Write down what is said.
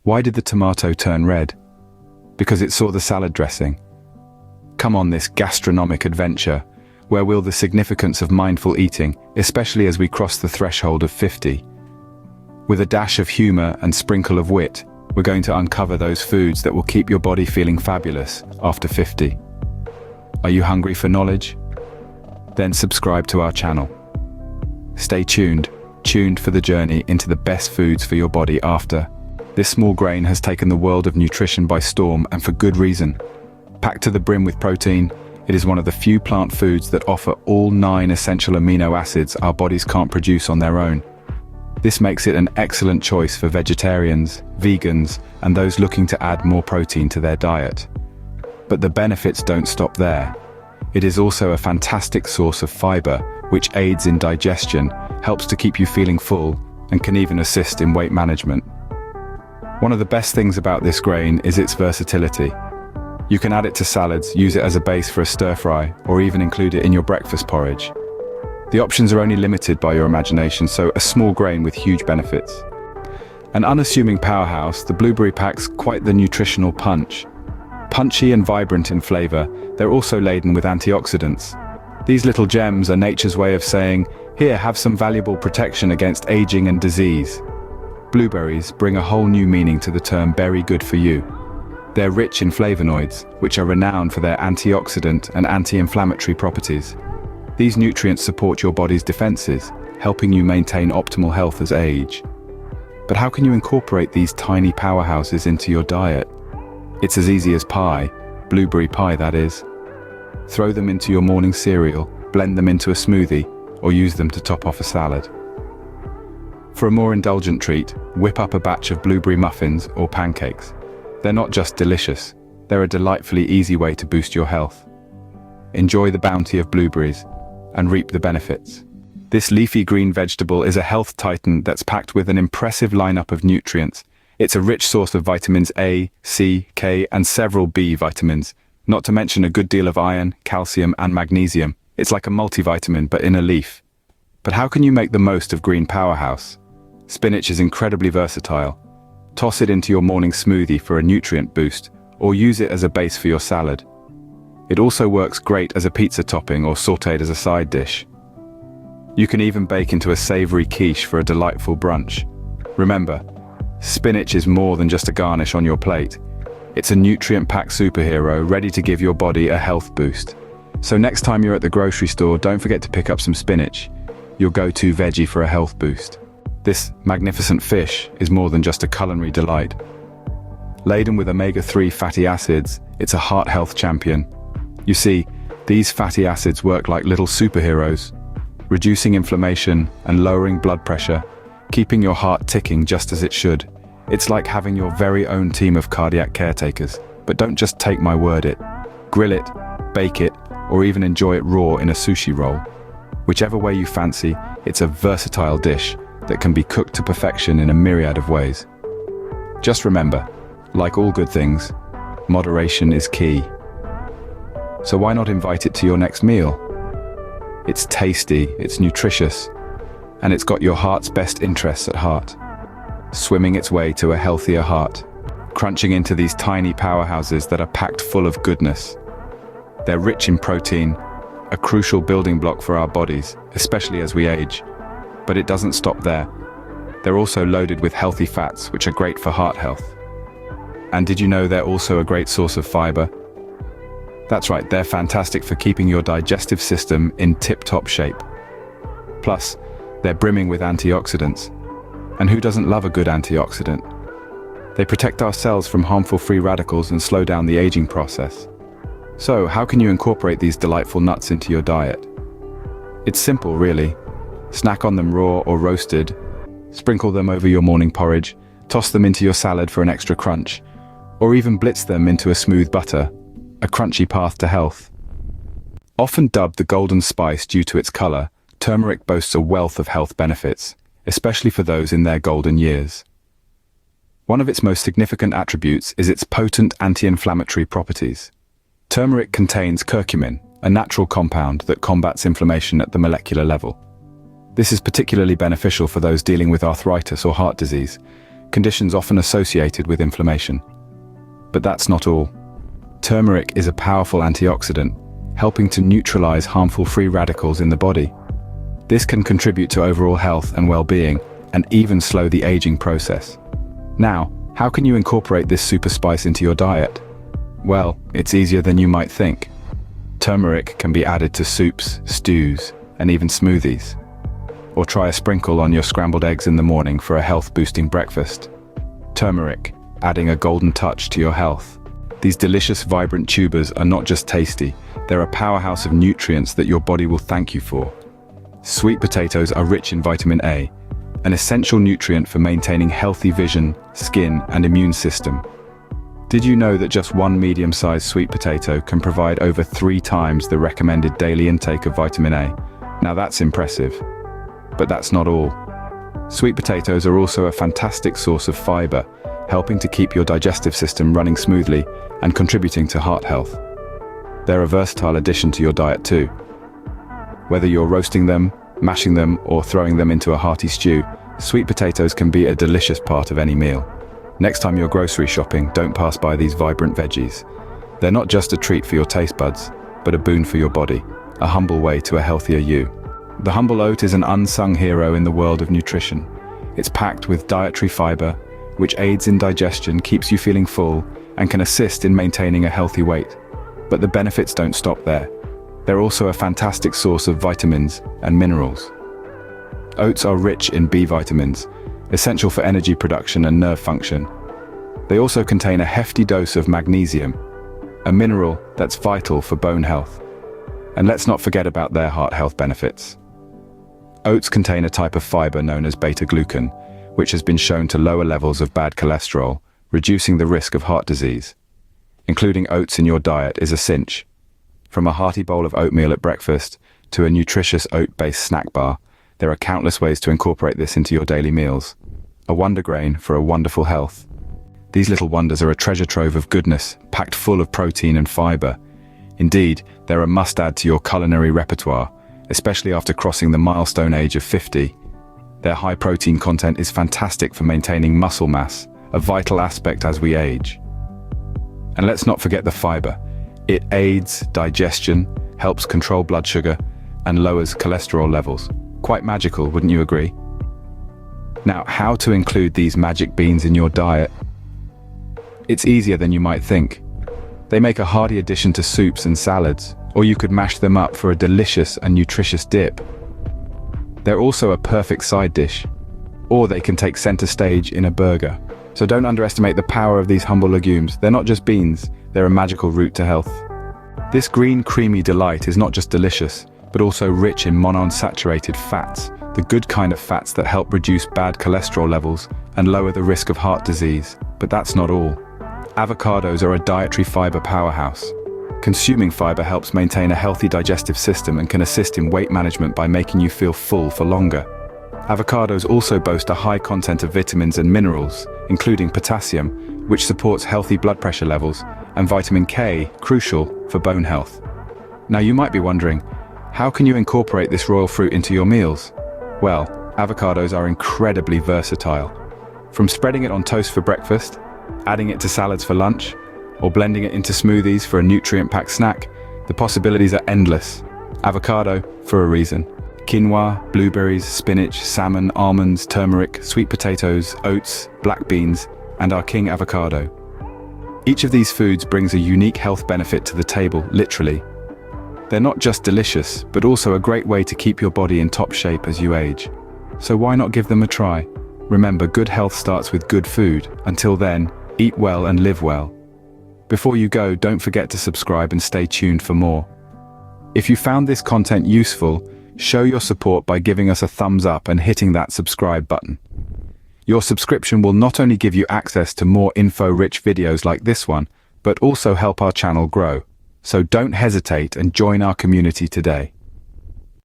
Why did the tomato turn red? Because it saw the salad dressing. Come on this gastronomic adventure, where will the significance of mindful eating, especially as we cross the threshold of 50. With a dash of humor and sprinkle of wit, we're going to uncover those foods that will keep your body feeling fabulous after 50. Are you hungry for knowledge? Then subscribe to our channel. Stay tuned for the journey into the best foods for your body after. This small grain has taken the world of nutrition by storm, and for good reason. Packed to the brim with protein, it is one of the few plant foods that offer all 9 essential amino acids our bodies can't produce on their own. This makes it an excellent choice for vegetarians, vegans, and those looking to add more protein to their diet. But the benefits don't stop there. It is also a fantastic source of fiber, which aids in digestion, helps to keep you feeling full, and can even assist in weight management. One of the best things about this grain is its versatility. You can add it to salads, use it as a base for a stir-fry, or even include it in your breakfast porridge. The options are only limited by your imagination, so a small grain with huge benefits. An unassuming powerhouse, the blueberry packs quite the nutritional punch. Punchy and vibrant in flavor, they're also laden with antioxidants. These little gems are nature's way of saying, here, have some valuable protection against aging and disease. Blueberries bring a whole new meaning to the term berry good for you. They're rich in flavonoids, which are renowned for their antioxidant and anti-inflammatory properties. These nutrients support your body's defenses, helping you maintain optimal health as age. But how can you incorporate these tiny powerhouses into your diet? It's as easy as pie, blueberry pie that is. Throw them into your morning cereal, blend them into a smoothie, or use them to top off a salad. For a more indulgent treat, whip up a batch of blueberry muffins or pancakes. They're not just delicious, they're a delightfully easy way to boost your health. Enjoy the bounty of blueberries and reap the benefits. This leafy green vegetable is a health titan that's packed with an impressive lineup of nutrients. It's a rich source of vitamins A, C, K, and several B vitamins, not to mention a good deal of iron, calcium, and magnesium. It's like a multivitamin, but in a leaf. But how can you make the most of green powerhouse? Spinach is incredibly versatile. Toss it into your morning smoothie for a nutrient boost, or use it as a base for your salad. It also works great as a pizza topping or sautéed as a side dish. You can even bake into a savory quiche for a delightful brunch. Remember, spinach is more than just a garnish on your plate. It's a nutrient-packed superhero ready to give your body a health boost. So next time you're at the grocery store, don't forget to pick up some spinach, your go-to veggie for a health boost. This magnificent fish is more than just a culinary delight. Laden with omega-3 fatty acids, it's a heart health champion. You see, these fatty acids work like little superheroes, reducing inflammation and lowering blood pressure, keeping your heart ticking just as it should. It's like having your very own team of cardiac caretakers. But don't just take my word it. Grill it, bake it, or even enjoy it raw in a sushi roll. Whichever way you fancy, it's a versatile dish that can be cooked to perfection in a myriad of ways. Just remember, like all good things, moderation is key. So why not invite it to your next meal? It's tasty, it's nutritious, and it's got your heart's best interests at heart. Swimming its way to a healthier heart, crunching into these tiny powerhouses that are packed full of goodness. They're rich in protein, a crucial building block for our bodies, especially as we age. But it doesn't stop there. They're also loaded with healthy fats, which are great for heart health. And did you know they're also a great source of fiber? That's right, they're fantastic for keeping your digestive system in tip-top shape. Plus, they're brimming with antioxidants. And who doesn't love a good antioxidant? They protect our cells from harmful free radicals and slow down the aging process. So, how can you incorporate these delightful nuts into your diet? It's simple, really. Snack on them raw or roasted, sprinkle them over your morning porridge, toss them into your salad for an extra crunch, or even blitz them into a smooth butter, a crunchy path to health. Often dubbed the golden spice due to its color, turmeric boasts a wealth of health benefits, especially for those in their golden years. One of its most significant attributes is its potent anti-inflammatory properties. Turmeric contains curcumin, a natural compound that combats inflammation at the molecular level. This is particularly beneficial for those dealing with arthritis or heart disease. conditions often associated with inflammation. But that's not all. Turmeric is a powerful antioxidant, helping to neutralize harmful free radicals in the body. This can contribute to overall health and well-being, and even slow the aging process. Now, how can you incorporate this super spice into your diet? Well, it's easier than you might think. Turmeric can be added to soups, stews, and even smoothies. Or try a sprinkle on your scrambled eggs in the morning for a health-boosting breakfast. Turmeric, adding a golden touch to your health. These delicious, vibrant tubers are not just tasty, they're a powerhouse of nutrients that your body will thank you for. Sweet potatoes are rich in vitamin A, an essential nutrient for maintaining healthy vision, skin, and immune system. Did you know that just one medium-sized sweet potato can provide over 3 times the recommended daily intake of vitamin A? Now that's impressive. But that's not all. Sweet potatoes are also a fantastic source of fiber, helping to keep your digestive system running smoothly and contributing to heart health. They're a versatile addition to your diet too. Whether you're roasting them, mashing them, or throwing them into a hearty stew, sweet potatoes can be a delicious part of any meal. Next time you're grocery shopping, don't pass by these vibrant veggies. They're not just a treat for your taste buds, but a boon for your body, a humble way to a healthier you. The humble oat is an unsung hero in the world of nutrition. It's packed with dietary fiber, which aids in digestion, keeps you feeling full, and can assist in maintaining a healthy weight. But the benefits don't stop there. They're also a fantastic source of vitamins and minerals. Oats are rich in B vitamins, essential for energy production and nerve function. They also contain a hefty dose of magnesium, a mineral that's vital for bone health. And let's not forget about their heart health benefits. Oats contain a type of fiber known as beta-glucan, which has been shown to lower levels of bad cholesterol, reducing the risk of heart disease. Including oats in your diet is a cinch. From a hearty bowl of oatmeal at breakfast to a nutritious oat-based snack bar, there are countless ways to incorporate this into your daily meals. A wonder grain for a wonderful health. These little wonders are a treasure trove of goodness, packed full of protein and fiber. Indeed, they're a must-add to your culinary repertoire, especially after crossing the milestone age of 50. Their high protein content is fantastic for maintaining muscle mass, a vital aspect as we age. And let's not forget the fiber. It aids digestion, helps control blood sugar, and lowers cholesterol levels. Quite magical, wouldn't you agree? Now, how to include these magic beans in your diet? It's easier than you might think. They make a hearty addition to soups and salads, or you could mash them up for a delicious and nutritious dip. They're also a perfect side dish, or they can take center stage in a burger. So don't underestimate the power of these humble legumes. They're not just beans, they're a magical route to health. This green creamy delight is not just delicious, but also rich in monounsaturated fats, the good kind of fats that help reduce bad cholesterol levels and lower the risk of heart disease. But that's not all. Avocados are a dietary fiber powerhouse. Consuming fiber helps maintain a healthy digestive system and can assist in weight management by making you feel full for longer. Avocados also boast a high content of vitamins and minerals, including potassium, which supports healthy blood pressure levels, and vitamin K, crucial for bone health. Now you might be wondering, how can you incorporate this royal fruit into your meals? Well, avocados are incredibly versatile. From spreading it on toast for breakfast, adding it to salads for lunch, or blending it into smoothies for a nutrient-packed snack, the possibilities are endless. Avocado, for a reason. Quinoa, blueberries, spinach, salmon, almonds, turmeric, sweet potatoes, oats, black beans, and our king avocado. Each of these foods brings a unique health benefit to the table, literally. They're not just delicious, but also a great way to keep your body in top shape as you age. So why not give them a try? Remember, good health starts with good food. Until then, eat well and live well. Before you go, don't forget to subscribe and stay tuned for more. If you found this content useful, show your support by giving us a thumbs up and hitting that subscribe button. Your subscription will not only give you access to more info-rich videos like this one, but also help our channel grow. So don't hesitate and join our community today.